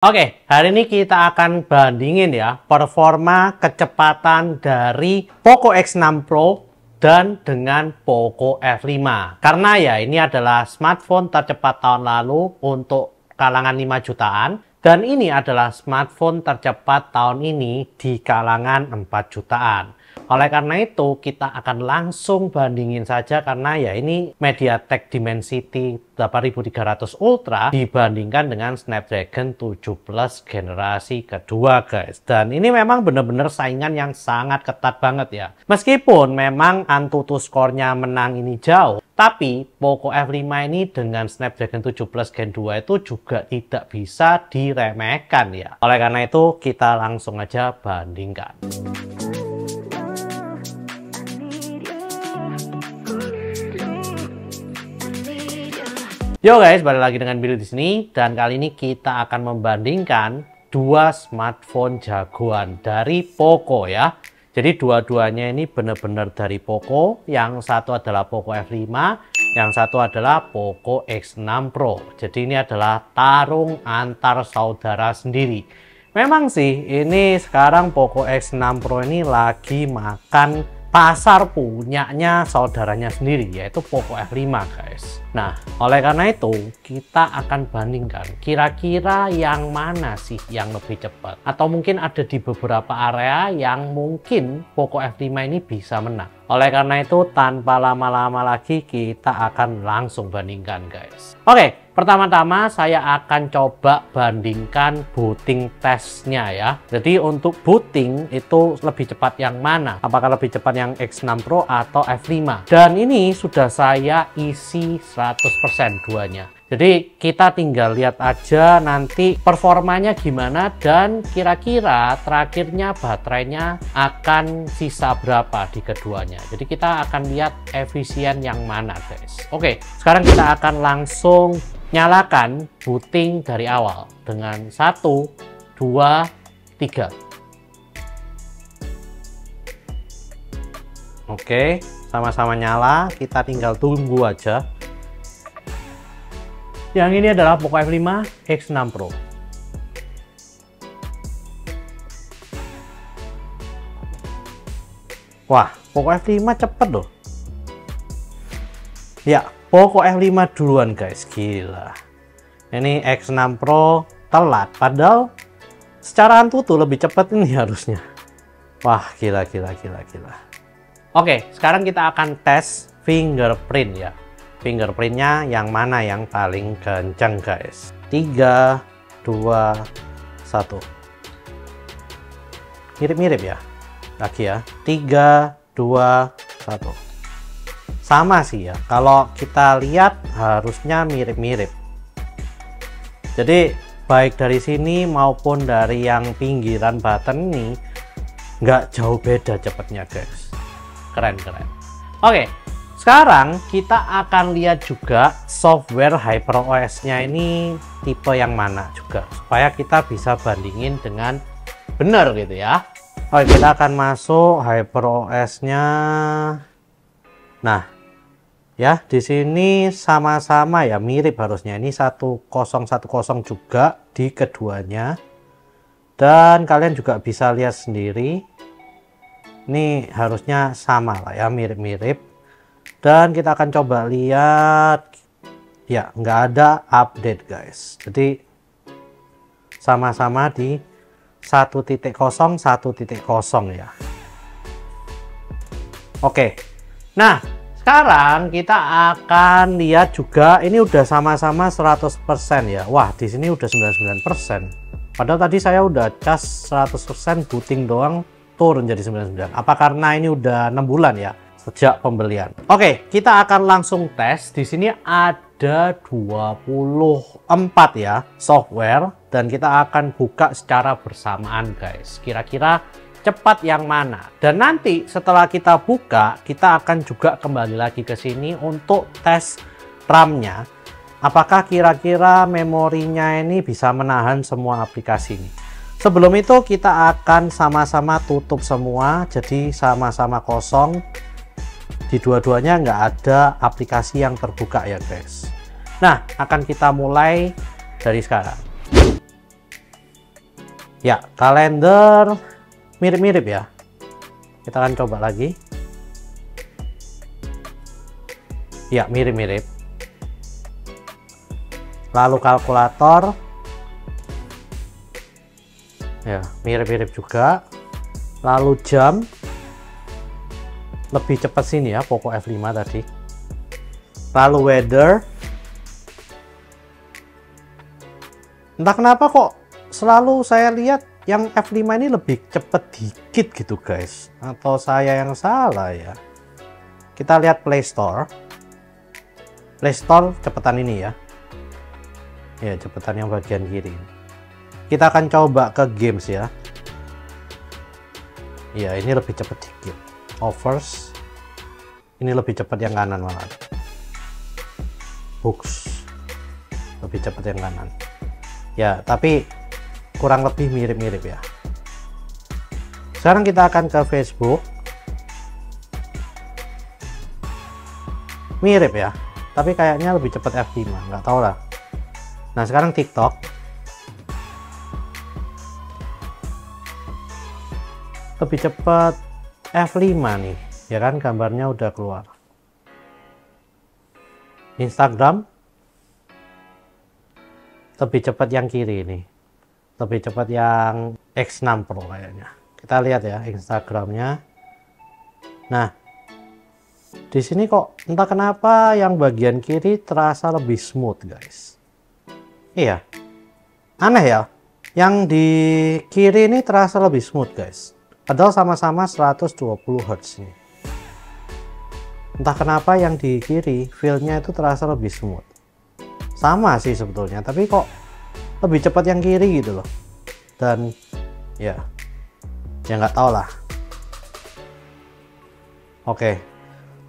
Oke, hari ini kita akan bandingin ya performa kecepatan dari Poco X6 Pro dan dengan Poco F5. Karena ya ini adalah smartphone tercepat tahun lalu untuk kalangan 5 jutaan dan ini adalah smartphone tercepat tahun ini di kalangan 4 jutaan. Oleh karena itu, kita akan langsung bandingin saja karena ya ini MediaTek Dimensity 8300 Ultra dibandingkan dengan Snapdragon 7 Plus generasi kedua, guys. Dan ini memang benar-benar saingan yang sangat ketat banget ya. Meskipun memang Antutu skornya menang ini jauh, tapi Poco F5 ini dengan Snapdragon 7 Plus Gen 2 itu juga tidak bisa diremehkan ya. Oleh karena itu, kita langsung aja bandingkan. Yo guys, balik lagi dengan Billy di sini dan kali ini kita akan membandingkan dua smartphone jagoan dari Poco ya. Jadi dua-duanya ini benar-benar dari Poco. Yang satu adalah Poco F5, yang satu adalah Poco X6 Pro. Jadi ini adalah tarung antar saudara sendiri. Memang sih ini sekarang Poco X6 Pro ini lagi makan pasar punyanya saudaranya sendiri, yaitu Poco F5 guys. Nah, oleh karena itu kita akan bandingkan kira-kira yang mana sih yang lebih cepat, atau mungkin ada di beberapa area yang mungkin Poco F5 ini bisa menang. Oleh karena itu tanpa lama-lama lagi kita akan langsung bandingkan guys. Oke, pertama-tama saya akan coba bandingkan booting testnya ya. Jadi untuk booting itu lebih cepat yang mana? Apakah lebih cepat yang X6 Pro atau F5? Dan ini sudah saya isi 100% duanya. Jadi kita tinggal lihat aja nanti performanya gimana dan kira-kira terakhirnya baterainya akan sisa berapa di keduanya. Jadi kita akan lihat efisien yang mana guys. Oke, sekarang kita akan langsung nyalakan booting dari awal dengan 1, 2, 3. Oke, sama-sama nyala, kita tinggal tunggu aja. Yang ini adalah Poco F5 X6 Pro. Wah, Poco F5 cepet loh. Ya, Poco F5 duluan guys, gila. Ini X6 Pro telat, padahal secara Antutu lebih cepat ini harusnya. Wah, gila. Oke, sekarang kita akan tes fingerprint ya. Fingerprintnya yang mana yang paling kencang guys. 3, 2, 1. Mirip-mirip ya. Lagi ya. 3, 2, 1. Sama sih ya. Kalau kita lihat harusnya mirip-mirip. Jadi baik dari sini maupun dari yang pinggiran button ini nggak jauh beda cepatnya guys. Keren. Oke. Sekarang kita akan lihat juga software HyperOS-nya ini tipe yang mana juga, supaya kita bisa bandingin dengan benar gitu ya. Oke, kita akan masuk HyperOS-nya. Nah, ya di sini sama-sama ya mirip harusnya. Ini 1010 juga di keduanya. Dan kalian juga bisa lihat sendiri. Ini harusnya sama lah ya, mirip-mirip. Dan kita akan coba lihat ya, nggak ada update guys. Jadi sama-sama di 1.0 1.0 ya. Oke, nah sekarang kita akan lihat juga ini udah sama-sama 100% ya. Wah, di sini udah 99%. Padahal tadi saya udah cas 100% booting doang turun jadi 99. Apa karena ini udah 6 bulan ya sejak pembelian. Oke, kita akan langsung tes. Di sini ada 24 ya software dan kita akan buka secara bersamaan guys. Kira-kira cepat yang mana? Dan nanti setelah kita buka, kita akan juga kembali lagi ke sini untuk tes RAM-nya. Apakah kira-kira memorinya ini bisa menahan semua aplikasi ini? Sebelum itu kita akan sama-sama tutup semua, jadi sama-sama kosong. Di dua-duanya nggak ada aplikasi yang terbuka ya guys. Nah, akan kita mulai dari sekarang. Ya, kalender mirip-mirip ya. Kita akan coba lagi. Ya, mirip-mirip. Lalu kalkulator. Ya, mirip-mirip juga. Lalu jam. Lebih cepat sini ya, Poco F5 tadi. Lalu weather. Entah kenapa kok selalu saya lihat yang F5 ini lebih cepet dikit gitu guys, atau saya yang salah ya. Kita lihat Play Store. Play Store cepetan ini ya. Ya, cepetan yang bagian kiri. Kita akan coba ke games ya. Ya, ini lebih cepet dikit. Offers. Ini lebih cepat yang kanan malah. Books. Lebih cepat yang kanan. Ya, tapi kurang lebih mirip-mirip ya. Sekarang kita akan ke Facebook. Mirip ya, tapi kayaknya lebih cepat F5, nggak tahu lah. Nah, sekarang TikTok. Lebih cepat F5 nih, ya kan, gambarnya udah keluar. Instagram lebih cepat yang kiri ini. Lebih cepat yang X6 Pro kayaknya. Kita lihat ya Instagramnya. Nah, di sini kok entah kenapa yang bagian kiri terasa lebih smooth guys. Iya, aneh ya. Yang di kiri ini terasa lebih smooth guys. Padahal sama-sama 120 Hz nih. Entah kenapa yang di kiri feel-nya itu terasa lebih smooth. Sama sih sebetulnya, tapi kok lebih cepat yang kiri gitu loh. Dan ya nggak tahu lah.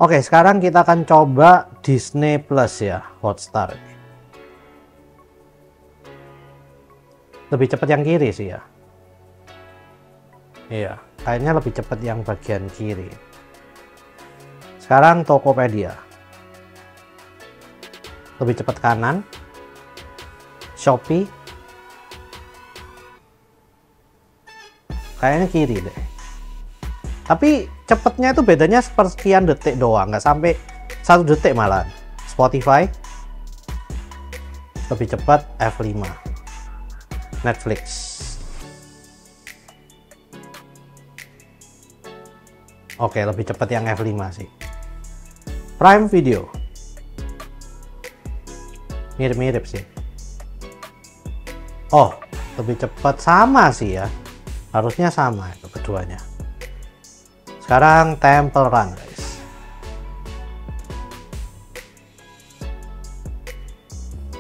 Oke, sekarang kita akan coba Disney Plus ya, Hotstar ini. Lebih cepat yang kiri sih ya. Iya, kayaknya lebih cepat yang bagian kiri. Sekarang Tokopedia. Lebih cepat kanan. Shopee. Kayaknya kiri deh. Tapi cepetnya itu bedanya sepersekian detik doang, nggak sampai 1 detik malah. Spotify lebih cepat F5. Netflix oke, lebih cepat yang F5 sih. Prime Video mirip-mirip sih. Oh, lebih cepat, sama sih ya, harusnya sama itu keduanya. Sekarang Temple Run guys.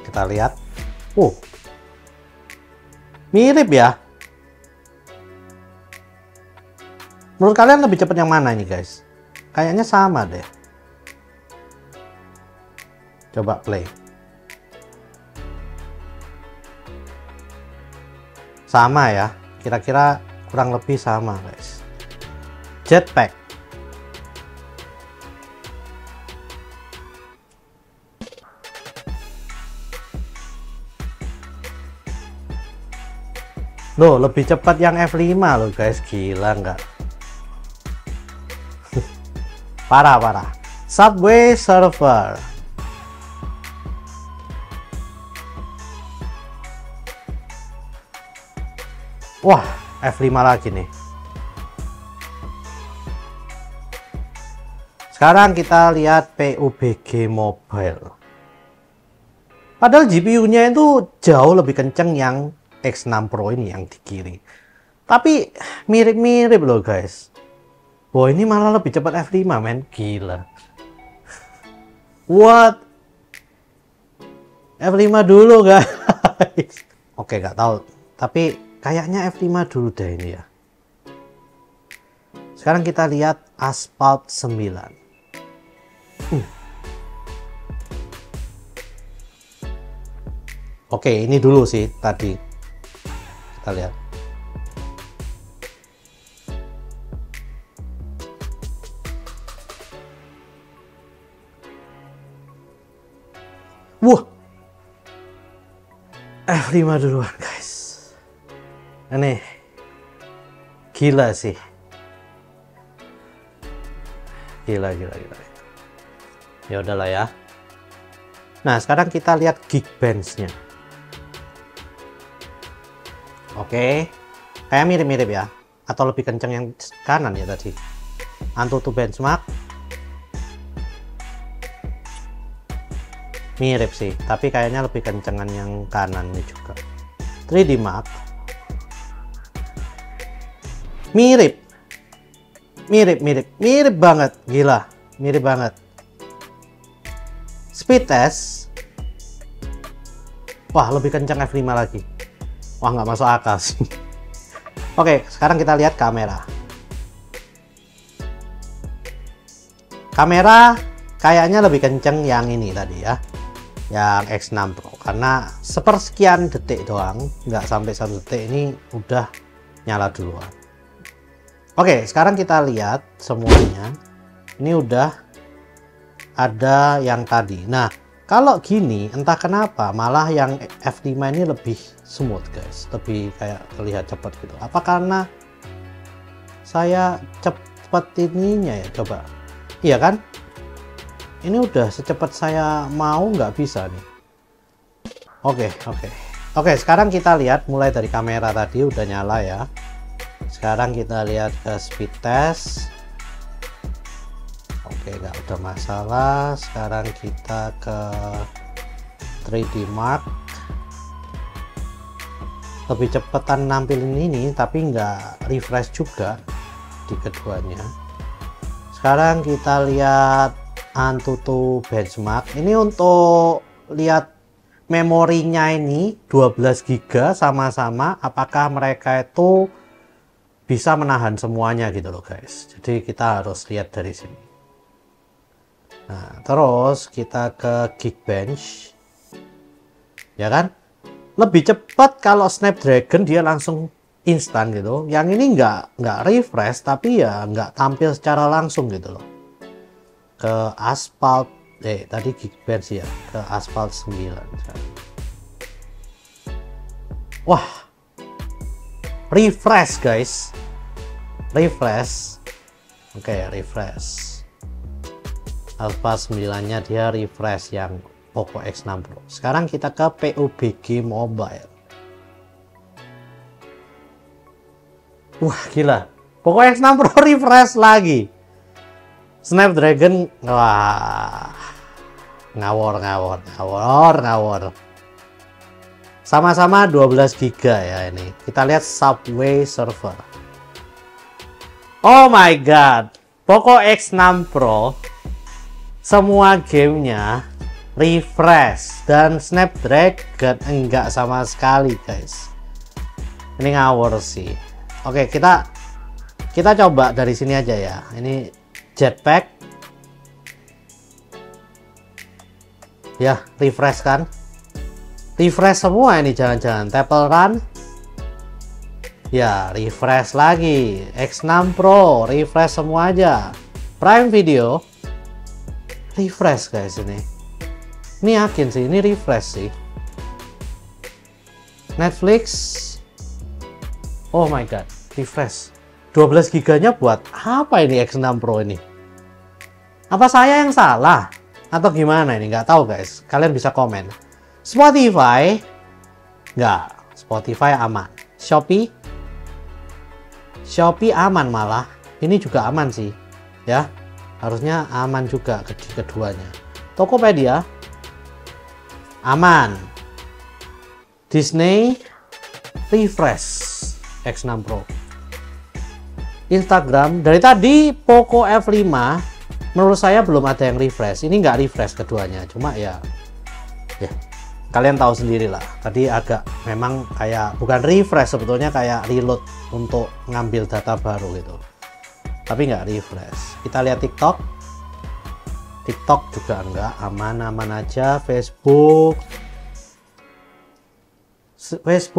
Kita lihat. Mirip ya. Menurut kalian lebih cepat yang mana nih guys? Kayaknya sama deh. Coba play. Sama ya. Kira-kira kurang lebih sama guys. Jetpack. Loh, lebih cepat yang F5 loh guys, gila nggak? Parah. Subway Surfer. Wah, F5 lagi nih. Sekarang kita lihat PUBG Mobile. Padahal GPU-nya itu jauh lebih kenceng yang X6 Pro ini yang di kiri. Tapi mirip-mirip loh guys. Wah, ini malah lebih cepat F5 men, gila. What? F5 dulu guys. Oke, nggak tahu. Tapi kayaknya F5 dulu deh ini ya. Sekarang kita lihat Asphalt 9. Oke, ini dulu sih tadi. Kita lihat. Wah. F5 duluan, guys. Ini gila sih. Gila. Ya udahlah ya. Nah, sekarang kita lihat Geekbench-nya. Oke. Kayak mirip-mirip ya. Atau lebih kenceng yang kanan ya tadi. Antutu benchmark. Mirip sih, tapi kayaknya lebih kencengan yang kanan nih juga. 3D Mark. Mirip banget, gila, mirip banget. Speed test, wah lebih kencang F5 lagi, wah nggak masuk akal sih. Oke, sekarang kita lihat kamera. Kamera kayaknya lebih kenceng yang ini tadi ya, yang X6 Pro, karena sepersekian detik doang, nggak sampai 1 detik ini udah nyala duluan. Oke, sekarang kita lihat semuanya. Ini udah ada yang tadi. Nah, kalau gini entah kenapa malah yang F5 ini lebih smooth guys, lebih kayak terlihat cepat gitu. Apa karena saya cepet ininya ya, coba. Iya kan? Ini udah secepat saya mau nggak bisa nih. Oke, sekarang kita lihat mulai dari kamera tadi udah nyala ya. Sekarang kita lihat ke speed test. Oke, nggak ada masalah. Sekarang kita ke 3D Mark. Lebih cepetan nampilin ini, tapi nggak refresh juga di keduanya. Sekarang kita lihat Antutu benchmark. Ini untuk lihat memorinya ini 12 GB sama-sama, apakah mereka itu bisa menahan semuanya gitu loh guys. Jadi kita harus lihat dari sini. Nah, terus kita ke Geekbench. Ya kan? Lebih cepat kalau Snapdragon dia langsung instan gitu. Yang ini nggak refresh, tapi ya nggak tampil secara langsung gitu loh. Ke Asphalt, tadi Geekbench ya, ke Asphalt 9. Wah, refresh guys, refresh. Oke, refresh. Asphalt 9 nya dia refresh yang Poco X6 Pro. Sekarang kita ke PUBG Mobile. Wah gila, Poco X6 Pro refresh lagi. Snapdragon, wah, ngawur. Sama-sama 12 GB ya ini. Kita lihat Subway Surfer. Oh my god, Poco X6 Pro semua gamenya refresh dan Snapdragon enggak sama sekali guys. Ini ngawur sih. Oke, kita coba dari sini aja ya. Ini Jetpack ya, refresh kan, refresh semua ini. Jangan-jangan Temple Run ya, refresh lagi. X6 Pro refresh semua aja. Prime Video refresh guys. Ini yakin sih ini refresh sih. Netflix, oh my god, refresh. 12 giganya buat apa ini X6 Pro ini? Apa saya yang salah atau gimana ini? Nggak tahu guys, kalian bisa komen. Spotify nggak, Spotify aman. Shopee aman, malah ini juga aman sih ya, harusnya aman juga keduanya. Tokopedia aman. Disney refresh X6 Pro. Instagram dari tadi Poco F5 menurut saya belum ada yang refresh. Ini nggak refresh keduanya, cuma ya kalian tahu sendiri lah. Tadi agak memang kayak bukan refresh, sebetulnya kayak reload untuk ngambil data baru gitu, tapi nggak refresh. Kita lihat TikTok juga enggak, aman aja. Facebook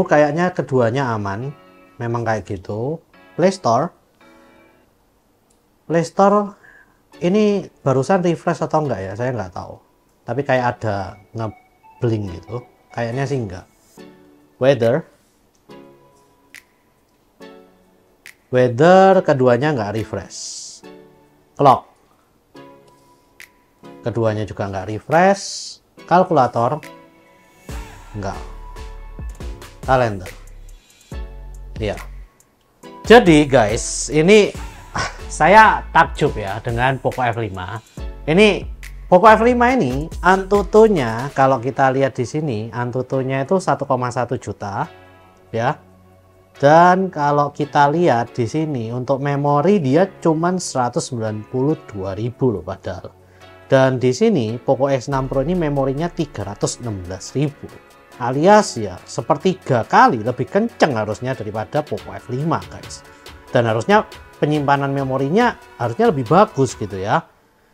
kayaknya keduanya aman, memang kayak gitu. Play Store ini barusan refresh atau enggak ya, saya nggak tahu, tapi kayak ada ngebling gitu, kayaknya sih enggak. Weather weather keduanya nggak refresh, clock keduanya juga nggak refresh, kalkulator nggak, kalender ya. Jadi guys, ini saya takjub ya dengan Poco F5. Ini Poco F5 ini Antutunya kalau kita lihat di sini, Antutunya itu 1,1 juta ya. Dan kalau kita lihat di sini untuk memori dia cuman 192.000 loh padahal. Dan di sini Poco X6 Pro ini memorinya 316.000. Alias ya sepertiga kali lebih kenceng harusnya daripada Poco F5 guys. Dan harusnya penyimpanan memorinya harusnya lebih bagus gitu ya.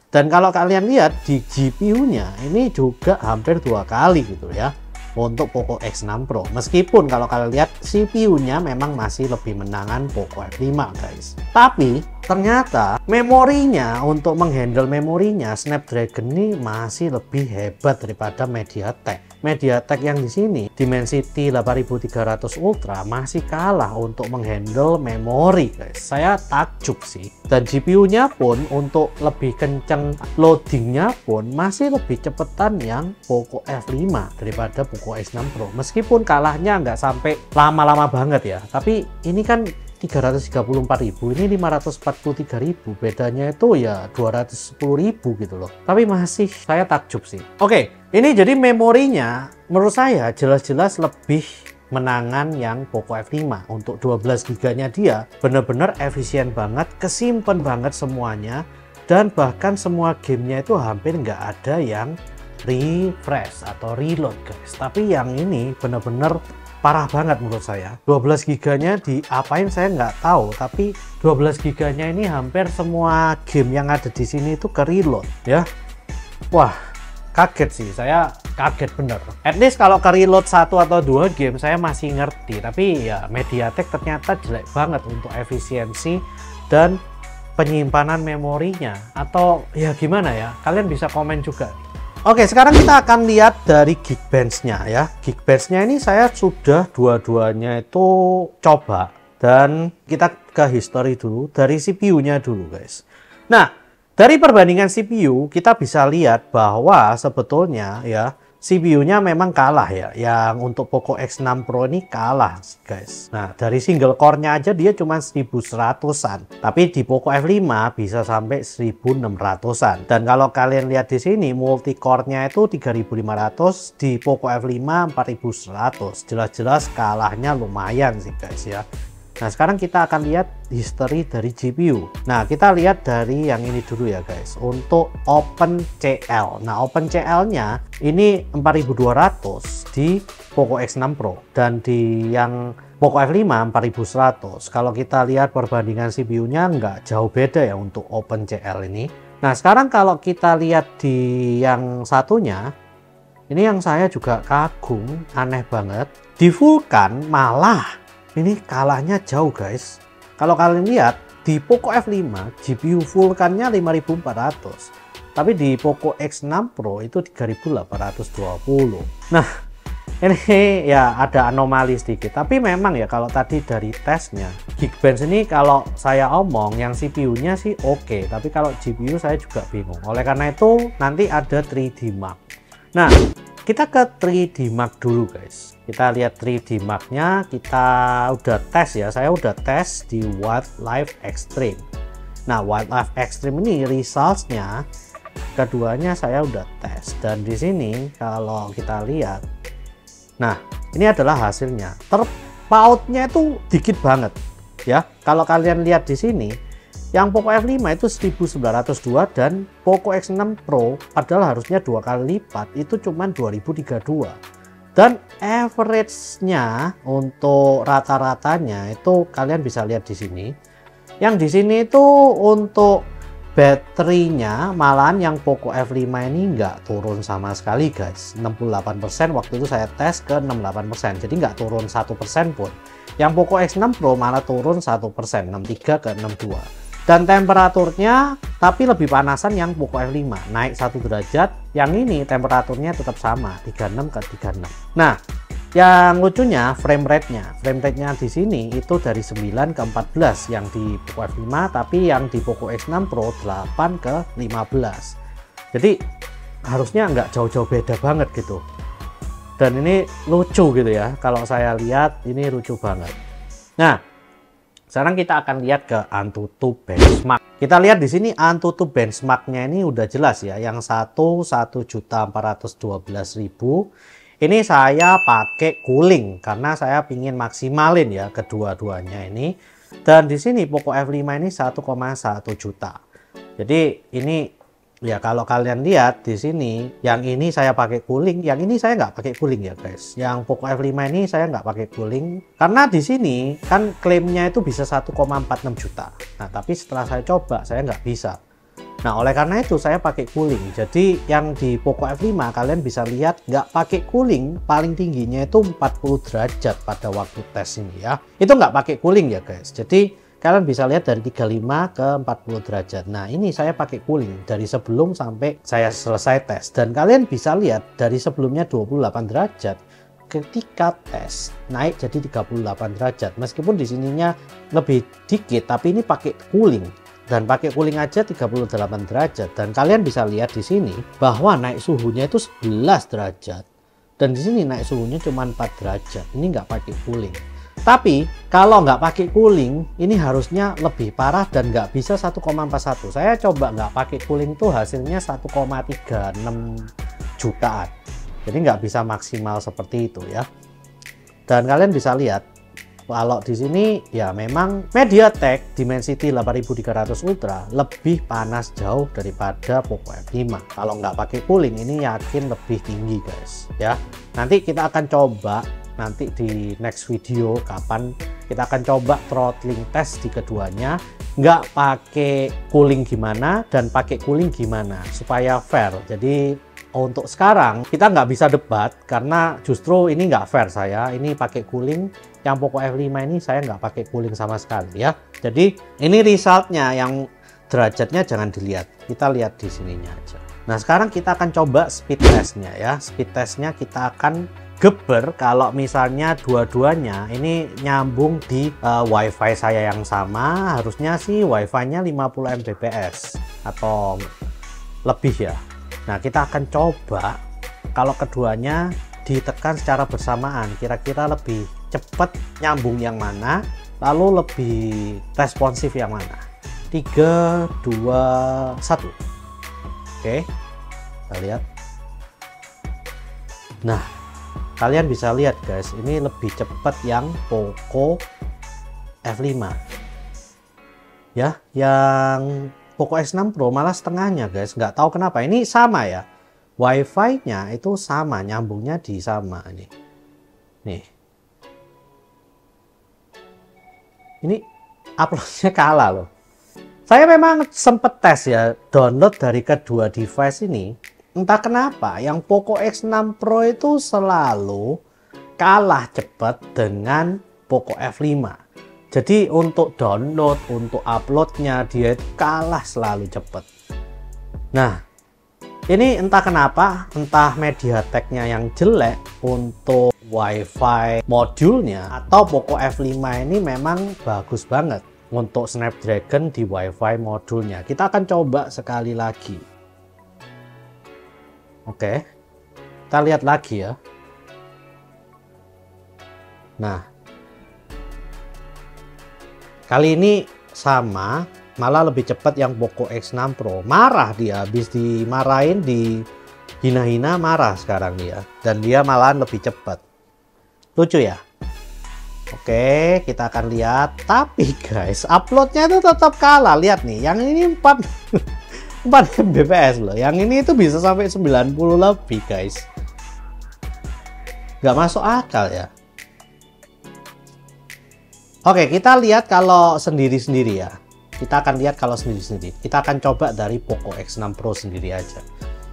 Dan kalau kalian lihat di GPU-nya ini juga hampir 2 kali gitu ya untuk Poco X6 Pro. Meskipun kalau kalian lihat CPU-nya memang masih lebih menangan Poco F5 guys. Tapi ternyata memorinya, untuk menghandle memorinya Snapdragon ini masih lebih hebat daripada MediaTek. MediaTek yang di sini Dimensity 8300 Ultra masih kalah untuk menghandle memori guys. Saya takjub sih. Dan GPU-nya pun untuk lebih kenceng loadingnya pun masih lebih cepetan yang Poco F5 daripada Poco X6 Pro. Meskipun kalahnya nggak sampai lama-lama banget ya, tapi ini kan 334.000, ini 543.000, bedanya itu ya 210.000 gitu loh. Tapi masih saya takjub sih. Oke, ini jadi memorinya menurut saya jelas-jelas lebih menangan yang Poco F5. Untuk 12 GB-nya dia bener-bener efisien banget, kesimpan banget semuanya, dan bahkan semua gamenya itu hampir nggak ada yang refresh atau reload guys. Tapi yang ini bener-bener parah banget menurut saya. 12 GB-nya diapain saya nggak tahu, tapi 12 GB-nya ini hampir semua game yang ada di sini itu ke reload ya. Wah, kaget sih, saya kaget bener. At least kalau ke reload 1 atau 2 game saya masih ngerti, tapi ya MediaTek ternyata jelek banget untuk efisiensi dan penyimpanan memorinya. Atau ya gimana ya, kalian bisa komen juga. Oke, sekarang kita akan lihat dari Geekbench-nya ya. Geekbench-nya ini saya sudah dua-duanya itu coba, dan kita ke history dulu dari CPU-nya dulu guys. Nah, dari perbandingan CPU kita bisa lihat bahwa sebetulnya ya CPU-nya memang kalah ya. Yang untuk Poco X6 Pro ini kalah guys. Nah, dari single core-nya aja dia cuma 1100-an. Tapi di Poco F5 bisa sampai 1600-an. Dan kalau kalian lihat di sini multi core-nya itu 3500, di Poco F5 4100. Jelas-jelas kalahnya lumayan sih guys ya. Nah, sekarang kita akan lihat history dari GPU. Nah, kita lihat dari yang ini dulu ya guys. Untuk OpenCL. Nah, OpenCL-nya ini 4200 di Poco X6 Pro. Dan di yang Poco F5 4100. Kalau kita lihat perbandingan CPU-nya nggak jauh beda ya untuk OpenCL ini. Nah, sekarang kalau kita lihat di yang satunya, ini yang saya juga kagum, aneh banget. Di Vulkan malah ini kalahnya jauh guys. Kalau kalian lihat di Poco F5 GPU Vulkan-nya 5400, tapi di Poco X6 Pro itu 3820. Nah, ini ya ada anomali sedikit, tapi memang ya kalau tadi dari tesnya Geekbench ini kalau saya omong yang CPU-nya sih oke, tapi kalau GPU saya juga bingung. Oleh karena itu nanti ada 3D Mark. Nah, kita ke 3D Mark dulu guys. Kita lihat 3D Mark-nya, kita udah tes ya. Saya udah tes di Wildlife Extreme. Nah, Wildlife Extreme ini results-nya keduanya saya udah tes, dan di sini kalau kita lihat, nah ini adalah hasilnya. Terpautnya itu dikit banget ya. Kalau kalian lihat di sini, yang Poco F5 itu 1902, dan Poco X6 Pro padahal harusnya 2 kali lipat itu cuman 2032. Dan average-nya untuk rata-ratanya itu kalian bisa lihat di sini. Yang di sini itu untuk baterainya malahan yang Poco F5 ini nggak turun sama sekali guys. 68%, waktu itu saya tes ke 68%, jadi nggak turun 1% pun. Yang Poco X6 Pro malah turun 1%, 63 ke 62. Dan temperaturnya tapi lebih panasan yang Poco F5, naik 1 derajat. Yang ini temperaturnya tetap sama, 36 ke 36. Nah, Yang lucunya frame rate-nya di sini itu dari 9 ke 14 yang di Poco F5, tapi yang di Poco X6 Pro 8 ke 15. Jadi harusnya nggak jauh-jauh beda banget gitu. Dan ini lucu gitu ya, kalau saya lihat ini lucu banget. Nah, sekarang kita akan lihat ke AnTuTu benchmark. Kita lihat di sini AnTuTu benchmarknya ini udah jelas ya. Yang satu 1.412.000. Ini saya pakai cooling karena saya pingin maksimalin ya kedua-duanya ini. Dan di sini Poco F5 ini 1,1 juta. Jadi ini ya kalau kalian lihat di sini, yang ini saya pakai cooling, yang ini saya nggak pakai cooling ya guys. Yang Poco F5 ini saya nggak pakai cooling karena di sini kan klaimnya itu bisa 1,46 juta. Nah tapi setelah saya coba saya nggak bisa. Nah oleh karena itu saya pakai cooling. Jadi yang di Poco F5 kalian bisa lihat nggak pakai cooling paling tingginya itu 40 derajat pada waktu tes ini ya. Itu nggak pakai cooling ya guys. Jadi kalian bisa lihat dari 35 ke 40 derajat. Nah ini saya pakai cooling dari sebelum sampai saya selesai tes. Dan kalian bisa lihat dari sebelumnya 28 derajat. Ketika tes naik jadi 38 derajat. Meskipun di sininya lebih dikit tapi ini pakai cooling. Dan pakai cooling aja 38 derajat. Dan kalian bisa lihat di sini bahwa naik suhunya itu 11 derajat. Dan di sini naik suhunya cuma 4 derajat. Ini nggak pakai cooling. Tapi kalau nggak pakai cooling, ini harusnya lebih parah dan nggak bisa 1,41. Saya coba nggak pakai cooling tuh hasilnya 1,36 jutaan. Jadi nggak bisa maksimal seperti itu ya. Dan kalian bisa lihat. Kalau di sini ya memang MediaTek Dimensity 8300 Ultra lebih panas jauh daripada Poco F5. Kalau nggak pakai cooling ini yakin lebih tinggi guys ya. Nanti kita akan coba nanti di next video kapan kita akan coba throttling test di keduanya, nggak pakai cooling gimana dan pakai cooling gimana supaya fair. Jadi untuk sekarang kita nggak bisa debat karena justru ini nggak fair saya. Ini pakai cooling, yang Poco F5 ini saya nggak pakai cooling sama sekali ya. Jadi ini resultnya, yang derajatnya jangan dilihat. Kita lihat di sininya aja. Nah sekarang kita akan coba speed testnya ya. Speed testnya kita akan geber kalau misalnya dua-duanya ini nyambung di WiFi saya yang sama. Harusnya sih WiFi-nya 50 Mbps atau lebih ya. Nah kita akan coba kalau keduanya ditekan secara bersamaan, kira-kira lebih cepat nyambung yang mana, lalu lebih responsif yang mana. 3, 2, 1. Oke, kita lihat. Nah kalian bisa lihat guys, ini lebih cepat yang Poco F5 ya. Yang Poco X6 Pro malah setengahnya guys, nggak tahu kenapa. Ini sama ya, WiFi-nya itu sama, nyambungnya di sama nih. Ini uploadnya kalah loh. Saya memang sempet tes ya, download dari kedua device ini. Entah kenapa yang Poco X6 Pro itu selalu kalah cepat dengan Poco F5. Jadi untuk download, untuk uploadnya dia kalah selalu cepat. Nah ini entah kenapa, entah MediaTek-nya yang jelek untuk WiFi modulnya, atau Poco F5 ini memang bagus banget untuk Snapdragon di WiFi modulnya. Kita akan coba sekali lagi. Oke, kita lihat lagi ya. Nah kali ini sama, malah lebih cepat yang Poco X6 Pro. Marah dia, habis dimarahin, dihina-hina, marah sekarang dia. Dan dia malahan lebih cepat. Lucu ya? Oke, kita akan lihat. Tapi guys, uploadnya itu tetap kalah. Lihat nih, yang ini 4 Mbps loh. Yang ini itu bisa sampai 90 lebih guys. Nggak masuk akal ya. Oke, kita lihat kalau sendiri-sendiri ya. Kita akan lihat kalau sendiri-sendiri. Kita akan coba dari Poco X6 Pro sendiri aja.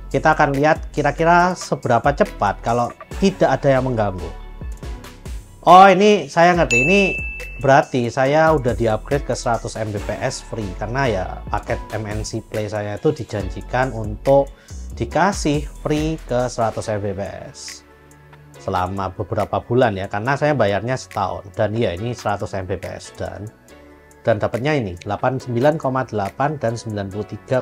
Kita akan lihat kira-kira seberapa cepat kalau tidak ada yang mengganggu. Oh, ini saya ngerti. Ini berarti saya udah di-upgrade ke 100 Mbps free. Karena ya paket MNC Play saya itu dijanjikan untuk dikasih free ke 100 Mbps. selama beberapa bulan ya, karena saya bayarnya setahun. Dan ya ini 100 Mbps dan dapatnya ini 89,8 dan 93,9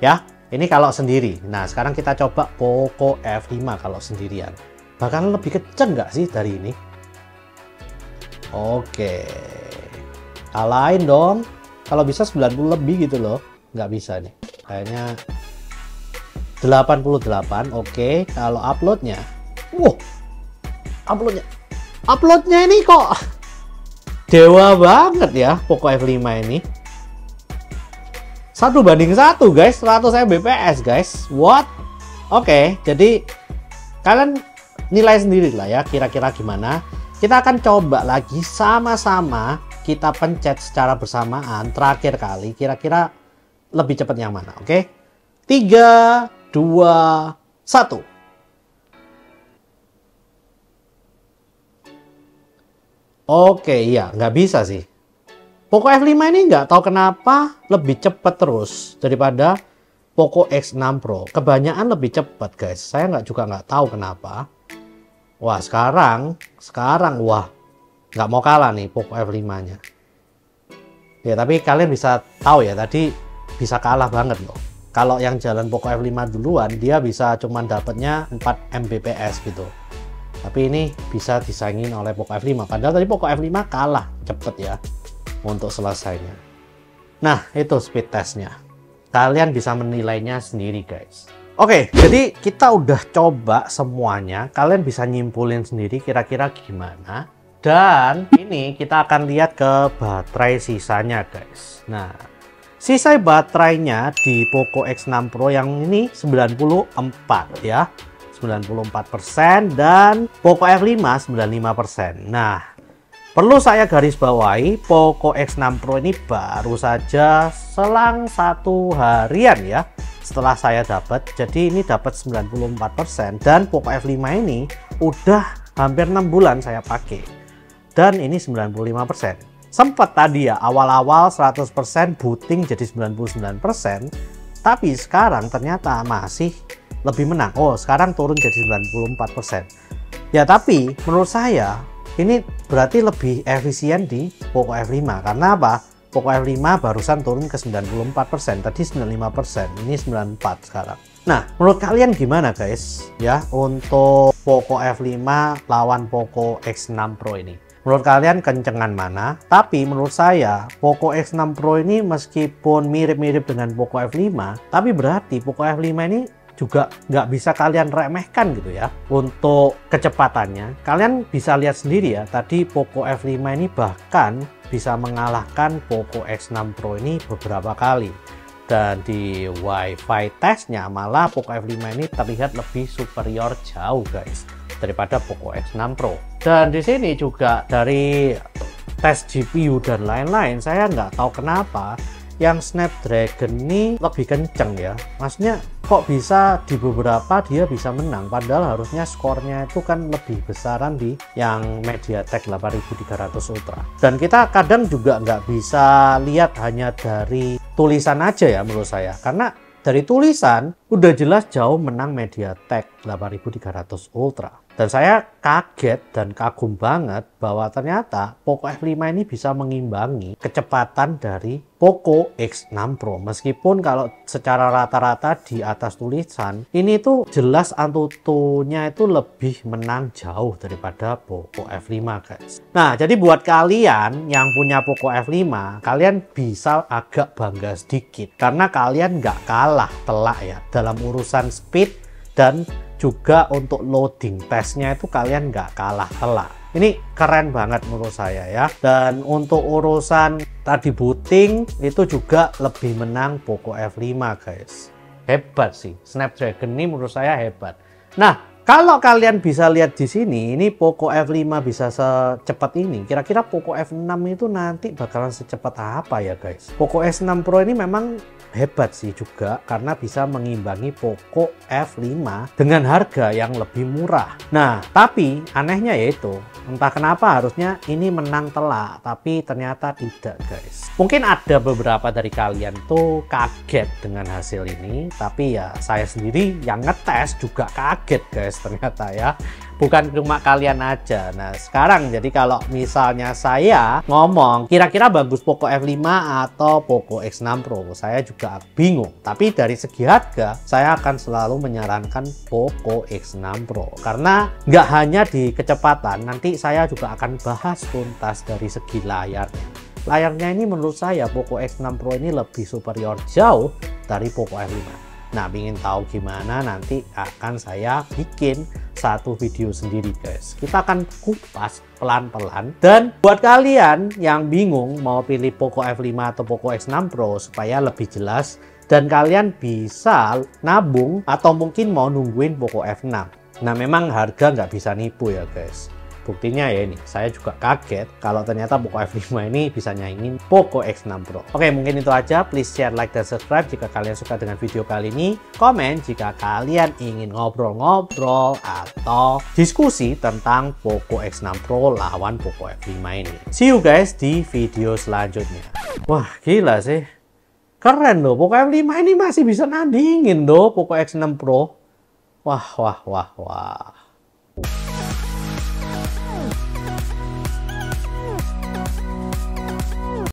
ya. Ini kalau sendiri. Nah sekarang kita coba Poco F5 kalau sendirian. Bahkan lebih kenceng nggak sih dari ini? Oke, kalahin dong. Kalau bisa 90 lebih gitu loh. Nggak bisa nih. Kayaknya 88. Oke, kalau uploadnya. Uploadnya ini kok dewa banget ya Poco F5 ini. 1:1 guys, 100 Mbps guys. What? Oke, jadi kalian nilai sendiri lah ya kira-kira gimana. Kita akan coba lagi sama-sama kita pencet secara bersamaan terakhir kali, kira-kira lebih cepat yang mana. Oke, 3, 2, 1. Oke, iya, nggak bisa sih. Poco F5 ini nggak tahu kenapa lebih cepat terus daripada Poco X6 Pro. Kebanyakan lebih cepat guys. Saya nggak tahu kenapa. Wah sekarang wah nggak mau kalah nih Poco F5-nya. Ya tapi kalian bisa tahu ya tadi bisa kalah banget loh. Kalau yang jalan Poco F5 duluan dia bisa cuman dapatnya 4 Mbps gitu. Tapi ini bisa disaingin oleh Poco F5. Padahal tadi Poco F5 kalah cepet ya untuk selesainya. Nah itu speed testnya. Kalian bisa menilainya sendiri guys. Oke, jadi kita udah coba semuanya. Kalian bisa nyimpulin sendiri kira-kira gimana. Dan ini kita akan lihat ke baterai sisanya guys. Nah, sisa baterainya di Poco X6 Pro yang ini 94 ya. 94% dan Poco F5 95%. Nah, perlu saya garis bawahi, Poco X6 Pro ini baru saja selang 1 harian ya setelah saya dapat. Jadi ini dapat 94% dan Poco F5 ini udah hampir 6 bulan saya pakai. Dan ini 95%. Sempat tadi ya awal-awal 100% booting jadi 99%, tapi sekarang ternyata masih lebih menang. Oh, sekarang turun jadi 94%. Ya, tapi menurut saya ini berarti lebih efisien di Poco F5. Karena apa? Poco F5 barusan turun ke 94%, tadi 95%, ini 94 sekarang. Nah, menurut kalian gimana guys? Ya, untuk Poco F5 lawan Poco X6 Pro ini. Menurut kalian kencengan mana? Tapi menurut saya Poco X6 Pro ini meskipun mirip-mirip dengan Poco F5, tapi berarti Poco F5 ini juga nggak bisa kalian remehkan gitu ya. Untuk kecepatannya kalian bisa lihat sendiri ya, tadi Poco F5 ini bahkan bisa mengalahkan Poco X6 Pro ini beberapa kali. Dan di Wi-Fi testnya malah Poco F5 ini terlihat lebih superior jauh guys daripada Poco X6 Pro. Dan di sini juga dari tes GPU dan lain-lain, saya nggak tahu kenapa yang Snapdragon ini lebih kenceng ya. Maksudnya kok bisa di beberapa dia bisa menang, padahal harusnya skornya itu kan lebih besaran di yang MediaTek 8300 Ultra. Dan kita kadang juga nggak bisa lihat hanya dari tulisan aja ya menurut saya, karena dari tulisan udah jelas jauh menang MediaTek 8300 Ultra. Dan saya kaget dan kagum banget bahwa ternyata Poco F5 ini bisa mengimbangi kecepatan dari Poco X6 Pro. Meskipun kalau secara rata-rata di atas tulisan, ini tuh jelas Antutunya itu lebih menang jauh daripada Poco F5 guys. Nah, jadi buat kalian yang punya Poco F5, kalian bisa agak bangga sedikit. Karena kalian nggak kalah telak ya dalam urusan speed dan juga untuk loading testnya itu kalian nggak kalah telak. Ini keren banget menurut saya ya. Dan untuk urusan tadi booting itu juga lebih menang Poco F5 guys. Hebat sih, Snapdragon ini menurut saya hebat. Nah, kalau kalian bisa lihat di sini, ini Poco F5 bisa secepat ini. Kira-kira Poco F6 itu nanti bakalan secepat apa ya guys? Poco S6 Pro ini memang hebat sih juga karena bisa mengimbangi Poco F5 dengan harga yang lebih murah. Nah, tapi anehnya yaitu entah kenapa harusnya ini menang telak, tapi ternyata tidak guys. Mungkin ada beberapa dari kalian tuh kaget dengan hasil ini, tapi ya saya sendiri yang ngetes juga kaget guys ternyata ya. Bukan cuma kalian aja. Nah sekarang jadi kalau misalnya saya ngomong kira-kira bagus Poco F5 atau Poco X6 Pro, saya juga bingung. Tapi dari segi harga, saya akan selalu menyarankan Poco X6 Pro. Karena nggak hanya di kecepatan, nanti saya juga akan bahas tuntas dari segi layarnya. Layarnya ini menurut saya Poco X6 Pro ini lebih superior jauh dari Poco F5. Nah, ingin tahu gimana, nanti akan saya bikin satu video sendiri guys. Kita akan kupas pelan-pelan. Dan buat kalian yang bingung mau pilih Poco F5 atau Poco X6 Pro supaya lebih jelas dan kalian bisa nabung atau mungkin mau nungguin Poco F6. Nah, memang harga nggak bisa nipu ya guys. Buktinya ya ini, saya juga kaget kalau ternyata Poco F5 ini bisa nyaingin Poco X6 Pro. Oke, mungkin itu aja. Please share, like, dan subscribe jika kalian suka dengan video kali ini. Komen jika kalian ingin ngobrol-ngobrol atau diskusi tentang Poco X6 Pro lawan Poco F5 ini. See you guys di video selanjutnya. Wah, gila sih. Keren loh, Poco F5 ini masih bisa nandingin loh Poco X6 Pro. Wah.